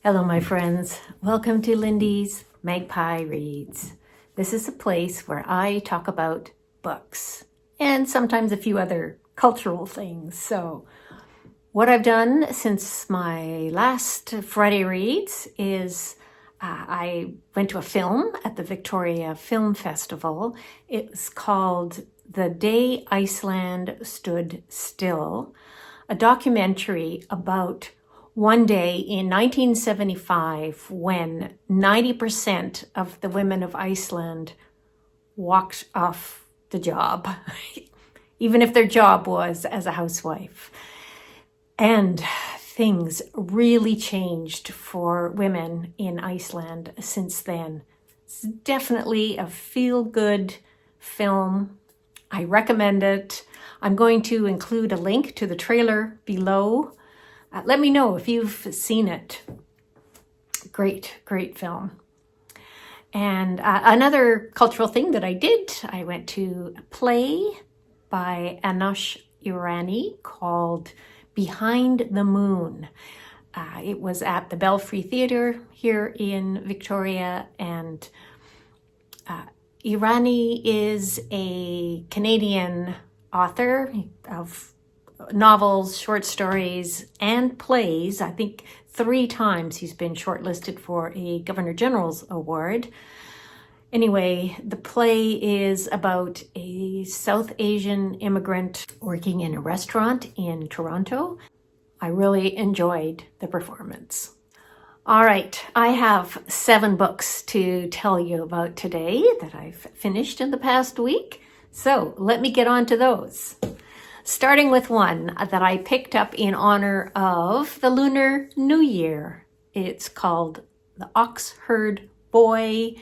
Hello, my friends. Welcome to Lindy's Magpie Reads. This is a place where I talk about books and sometimes a few other cultural things. So, what I've done since my last Friday Reads is I went to a film at the Victoria Film Festival. It was called The Day Iceland Stood Still, a documentary about one day in 1975 when 90% of the women of Iceland walked off the job, even if their job was as a housewife. And things really changed for women in Iceland since then. It's definitely a feel-good film. I recommend it. I'm going to include a link to the trailer below. Let me know if you've seen it. Great film. And another cultural thing that I did, I went to a play by Anosh Irani called Behind the Moon. It was at the Belfry Theatre here in Victoria, and Irani is a Canadian author of novels, short stories, and plays. I think 3 times he's been shortlisted for a Governor General's Award. Anyway, the play is about a South Asian immigrant working in a restaurant in Toronto. I really enjoyed the performance. All right, I have 7 books to tell you about today that I've finished in the past week. So let me get on to those. Starting with one that I picked up in honor of the Lunar New Year. It's called The Oxherd Boy,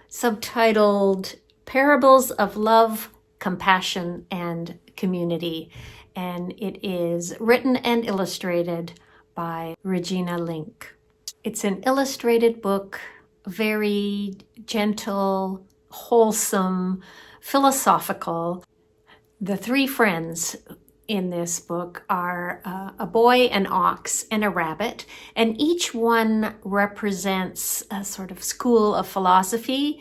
subtitled Parables of Love, Compassion, and Community. And it is written and illustrated by Regina Linke. It's an illustrated book, very gentle, wholesome, philosophical. The 3 friends in this book are a boy, an ox, and a rabbit, and each one represents a sort of school of philosophy,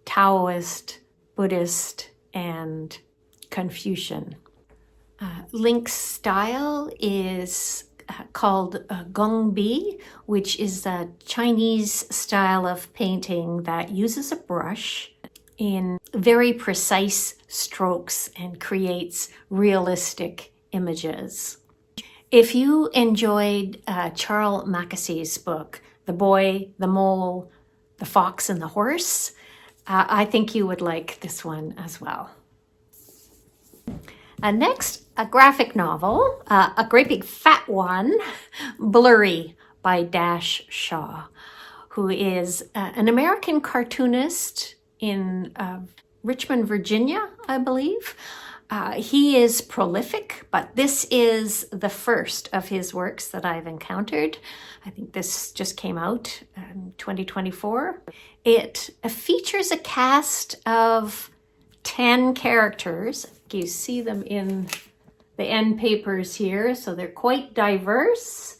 Taoist, Buddhist, and Confucian. Linke's style is called gongbi, which is a Chinese style of painting that uses a brush in very precise strokes and creates realistic images. If you enjoyed Charles Mackessy's book, The Boy, the Mole, the Fox, and the Horse, I think you would like this one as well. Next, a graphic novel, a great big fat one, Blurry by Dash Shaw, who is an American cartoonist in Richmond, Virginia, I believe. He is prolific, but this is the first of his works that I've encountered. I think this just came out in 2024. It features a cast of 10 characters. You see them in the end papers here, so they're quite diverse,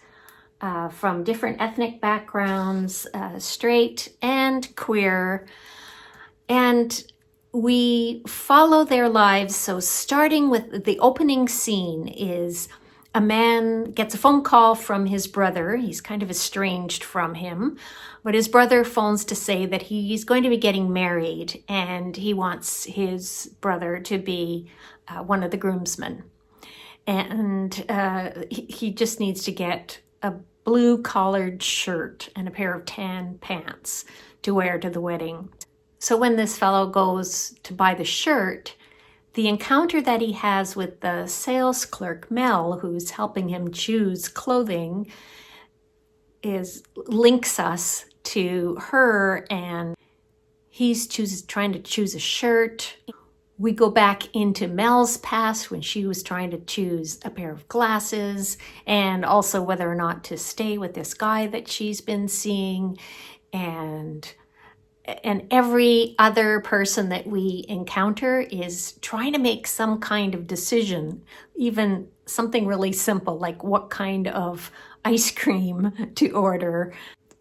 from different ethnic backgrounds, straight and queer. And we follow their lives. So starting with the opening scene is a man gets a phone call from his brother. He's kind of estranged from him, but his brother phones to say that he's going to be getting married and he wants his brother to be one of the groomsmen. And he just needs to get a blue collared shirt and a pair of tan pants to wear to the wedding. So when this fellow goes to buy the shirt, the encounter that he has with the sales clerk, Mel, who's helping him choose clothing, links us to her, and he's trying to choose a shirt. We go back into Mel's past when she was trying to choose a pair of glasses, and also whether or not to stay with this guy that she's been seeing. And and every other person that we encounter is trying to make some kind of decision, even something really simple like what kind of ice cream to order.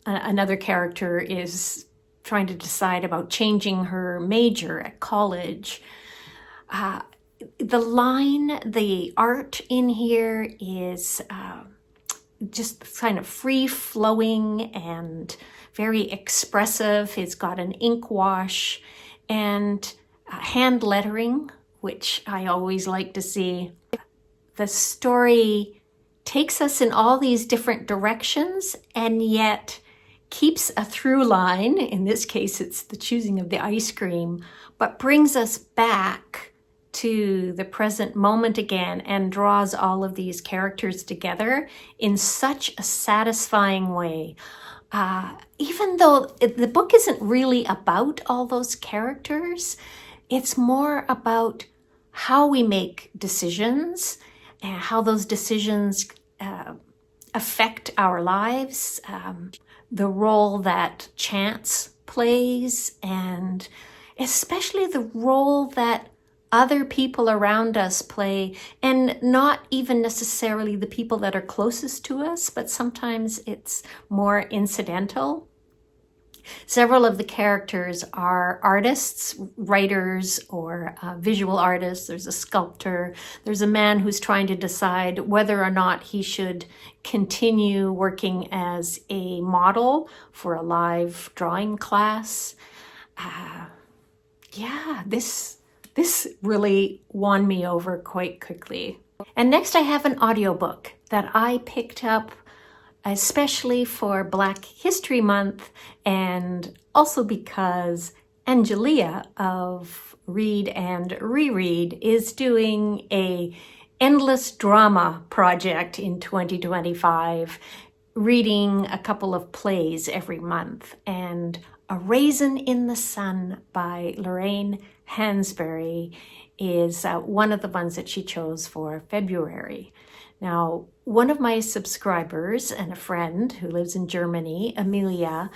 Another character is trying to decide about changing her major at college. The art in here is just kind of free-flowing and very expressive. It's got an ink wash and hand lettering, which I always like to see. The story takes us in all these different directions and yet keeps a through line. In this case, it's the choosing of the ice cream, but brings us back to the present moment again and draws all of these characters together in such a satisfying way. Even though the book isn't really about all those characters, it's more about how we make decisions and how those decisions affect our lives, the role that chance plays, and especially the role that other people around us play, and not even necessarily the people that are closest to us, but sometimes it's more incidental. Several of the characters are artists, writers, or visual artists. There's a sculptor. There's a man who's trying to decide whether or not he should continue working as a model for a live drawing class. This really won me over quite quickly. And next I have an audiobook that I picked up especially for Black History Month, and also because Angelia of Read and Reread is doing a endless drama project in 2025, reading a couple of plays every month. And A Raisin in the Sun by Lorraine Hansberry is one of the ones that she chose for February. Now, one of my subscribers and a friend who lives in Germany, Amelia,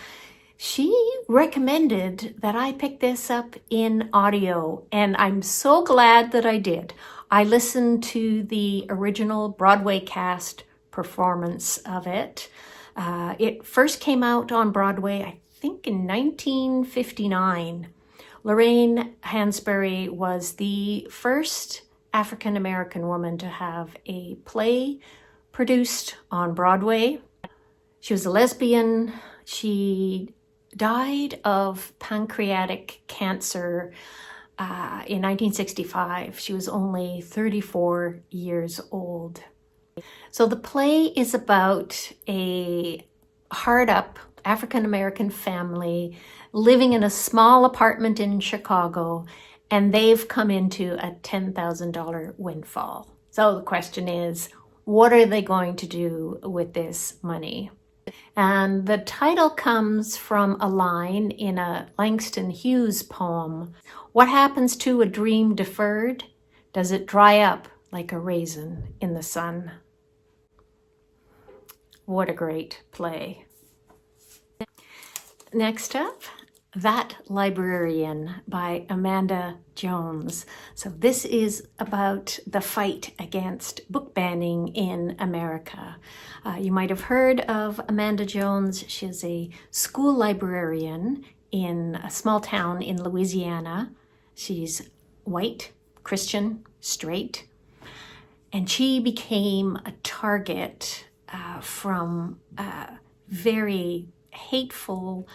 she recommended that I pick this up in audio, and I'm so glad that I did. I listened to the original Broadway cast performance of it. It first came out on Broadway, I think in 1959. Lorraine Hansberry was the first African-American woman to have a play produced on Broadway. She was a lesbian. She died of pancreatic cancer in 1965. She was only 34 years old. So the play is about a hard-up African-American family living in a small apartment in Chicago, and they've come into a $10,000 windfall. So the question is, what are they going to do with this money? And the title comes from a line in a Langston Hughes poem. What happens to a dream deferred? Does it dry up like a raisin in the sun? What a great play. Next up, That Librarian by Amanda Jones. So this is about the fight against book banning in America. You might have heard of Amanda Jones. She's a school librarian in a small town in Louisiana. She's white, Christian, straight, and she became a target from very hateful,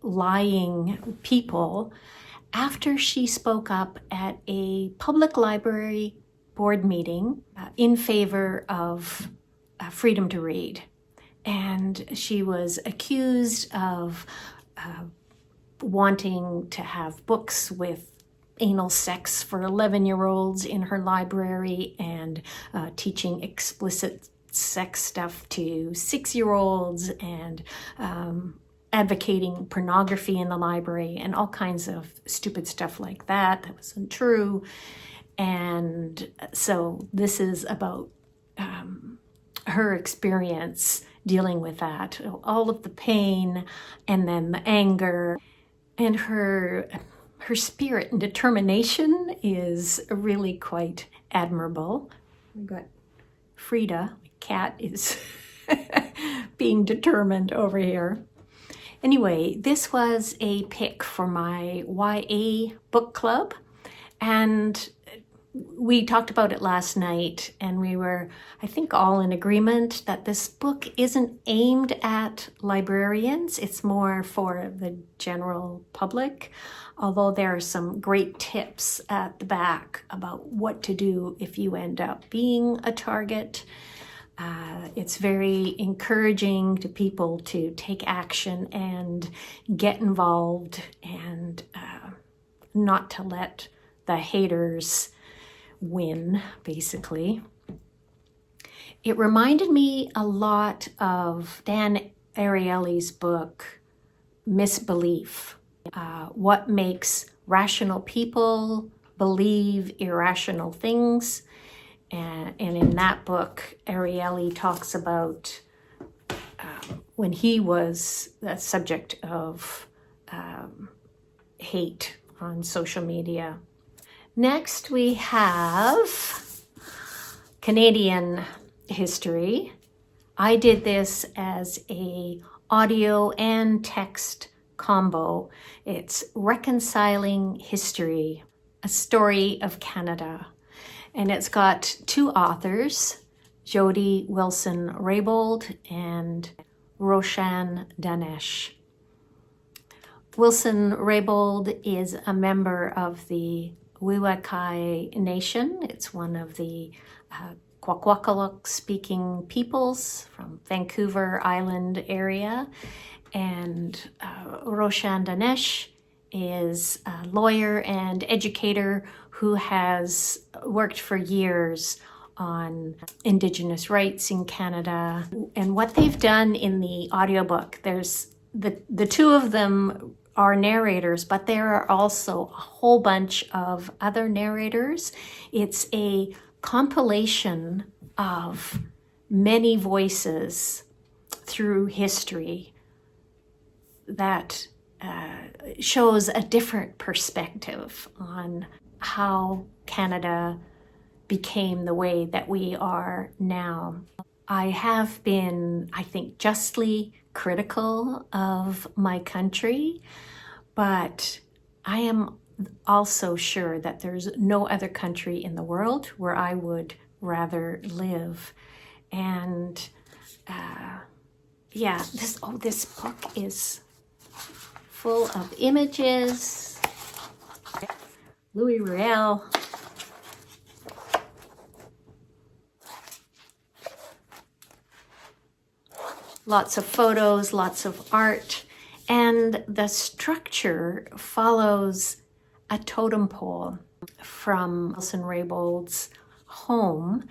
lying people after she spoke up at a public library board meeting in favor of freedom to read. And she was accused of wanting to have books with anal sex for 11-year-olds in her library and teaching explicit sex stuff to 6-year-olds and advocating pornography in the library and all kinds of stupid stuff like that. That wasn't true. And so this is about her experience dealing with that, all of the pain and then the anger. And her spirit and determination is really quite admirable. We've got Frida, my cat, is being determined over here. Anyway, this was a pick for my YA book club, and we talked about it last night, and we were, I think, all in agreement that this book isn't aimed at librarians. It's more for the general public, although there are some great tips at the back about what to do if you end up being a target. It's very encouraging to people to take action and get involved and not to let the haters win, basically. It reminded me a lot of Dan Ariely's book, Misbelief. What makes rational people believe irrational things. And in that book, Ariely talks about when he was the subject of hate on social media. Next, we have Canadian history. I did this as a audio and text combo. It's Reconciling History, a story of Canada. And it's got two authors, Jody Wilson-Raybould and Roshan Danesh. Wilson-Raybould is a member of the Wiwakai Nation. It's one of the Kwakwaka'wakw speaking peoples from Vancouver Island area. And Roshan Danesh is a lawyer and educator who has worked for years on Indigenous rights in Canada. And what they've done in the audiobook, there's the two of them are narrators, but there are also a whole bunch of other narrators. It's a compilation of many voices through history that shows a different perspective on how Canada became the way that we are now. I have been, I think, justly critical of my country, but I am also sure that there's no other country in the world where I would rather live. And this book is full of images. Louis Riel. Lots of photos, lots of art, and the structure follows a totem pole from Wilson-Raybould's home.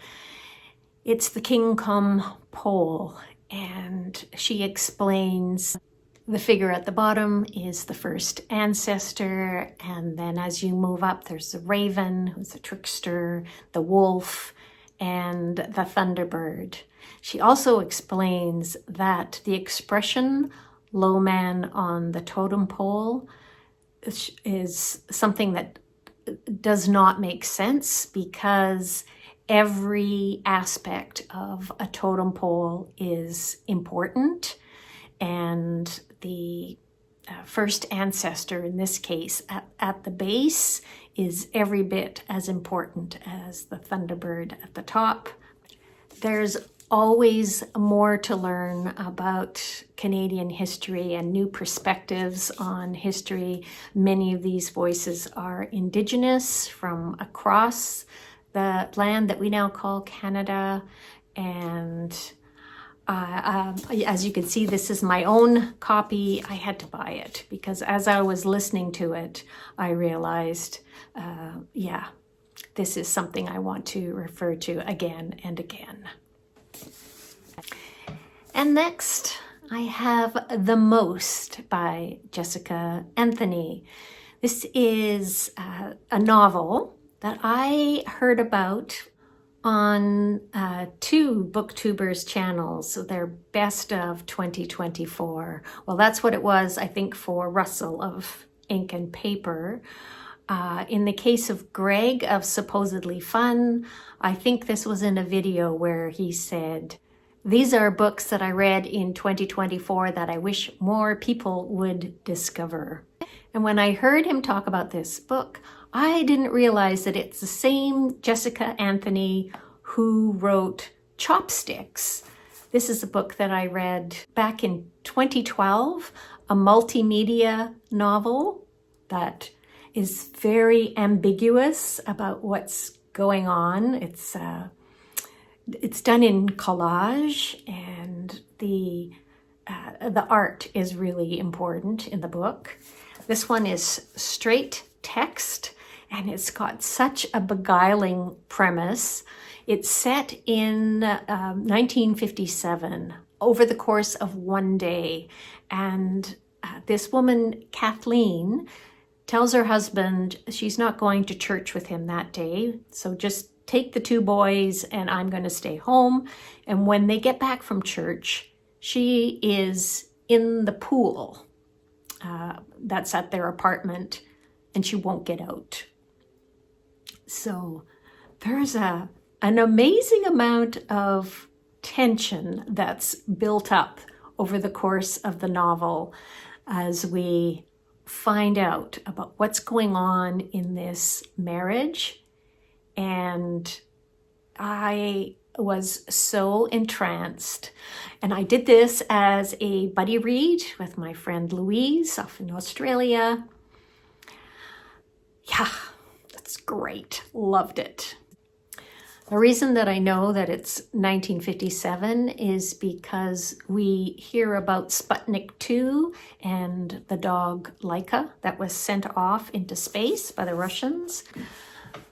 It's the King Come pole, and she explains the figure at the bottom is the first ancestor, and then as you move up, there's the raven, who's the trickster, the wolf, and the thunderbird. She also explains that the expression low man on the totem pole is something that does not make sense because every aspect of a totem pole is important, and the first ancestor in this case at the base is every bit as important as the thunderbird at the top. There's always more to learn about Canadian history and new perspectives on history. Many of these voices are Indigenous from across the land that we now call Canada. And as you can see, this is my own copy. I had to buy it because as I was listening to it, I realized, this is something I want to refer to again and again. And next, I have The Most by Jessica Anthony. This is a novel that I heard about on two booktubers channels, so their best of 2024. Well, that's what it was, I think, for Russell of Ink and Paper. In the case of Greg of Supposedly Fun, I think this was in a video where he said, "These are books that I read in 2024 that I wish more people would discover." And when I heard him talk about this book, I didn't realize that it's the same Jessica Anthony who wrote Chopsticks. This is a book that I read back in 2012, a multimedia novel that is very ambiguous about what's going on. It's done in collage, and the art is really important in the book. This one is straight text, and it's got such a beguiling premise. It's set in 1957 over the course of one day, and this woman, Kathleen, tells her husband she's not going to church with him that day, so just take the two boys and I'm going to stay home. And when they get back from church, she is in the pool that's at their apartment, and she won't get out. So there's an amazing amount of tension that's built up over the course of the novel as we find out about what's going on in this marriage. And I was so entranced. And I did this as a buddy read with my friend Louise off in Australia. Yeah, that's great. Loved it. The reason that I know that it's 1957 is because we hear about Sputnik 2 and the dog Linke that was sent off into space by the Russians.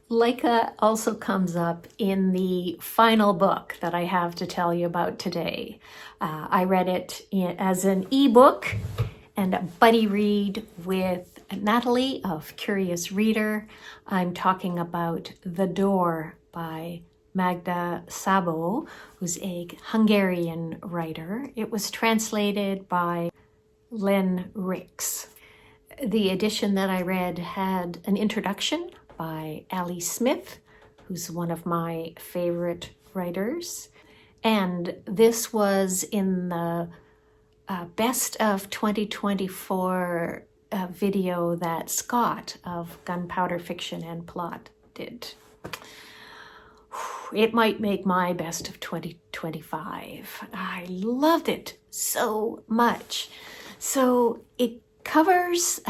Linke also comes up in the final book that I have to tell you about today. I read it as an ebook and a buddy read with Natalie of Curious Reader. I'm talking about The Door by Magda Szabó, who's a Hungarian writer. It was translated by Len Rix. The edition that I read had an introduction by Ali Smith, who's one of my favorite writers. And this was in the best of 2024 video that Scott of Gunpowder Fiction and Plot did. It might make my best of 2025. I loved it so much. So it covers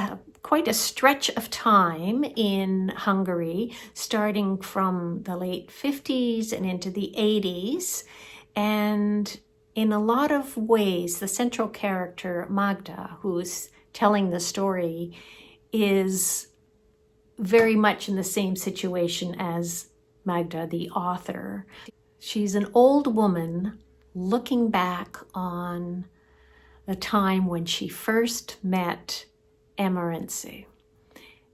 quite a stretch of time in Hungary, starting from the late 50s and into the 80s. And in a lot of ways, the central character, Magda, who's telling the story, is very much in the same situation as Magda, the author. She's an old woman looking back on the time when she first met Emerence.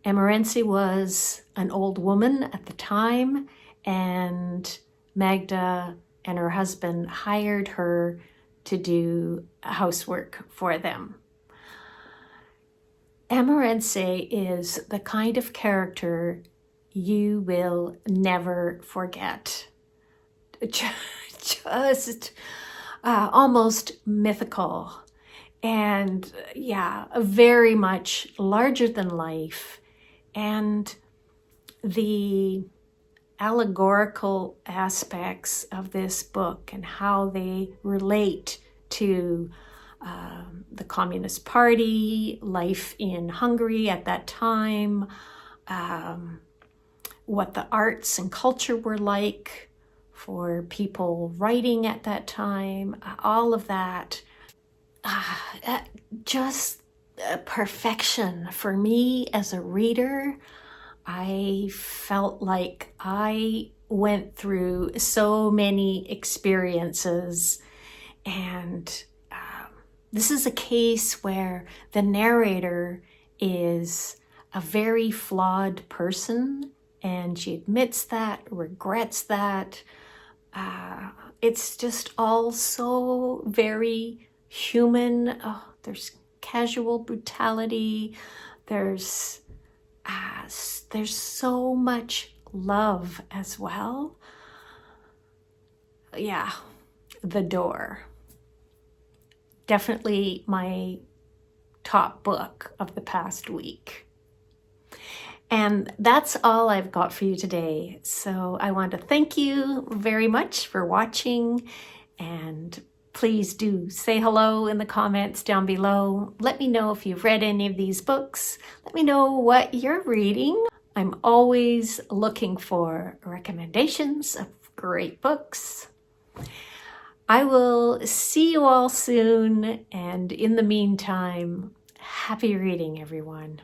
Emerence was an old woman at the time, and Magda and her husband hired her to do housework for them. Emerence is the kind of character you will never forget. Just almost mythical. And yeah, very much larger than life. And the allegorical aspects of this book and how they relate to the Communist Party, life in Hungary at that time, what the arts and culture were like for people writing at that time, all of that. Just perfection for me as a reader. I felt like I went through so many experiences, and this is a case where the narrator is a very flawed person and she admits that, regrets that. It's just all so very human. Oh, there's casual brutality. There's so much love as well. Yeah, The Door. Definitely my top book of the past week. And that's all I've got for you today. So I want to thank you very much for watching, and please do say hello in the comments down below. Let me know if you've read any of these books. Let me know what you're reading. I'm always looking for recommendations of great books. I will see you all soon, and in the meantime, happy reading, everyone.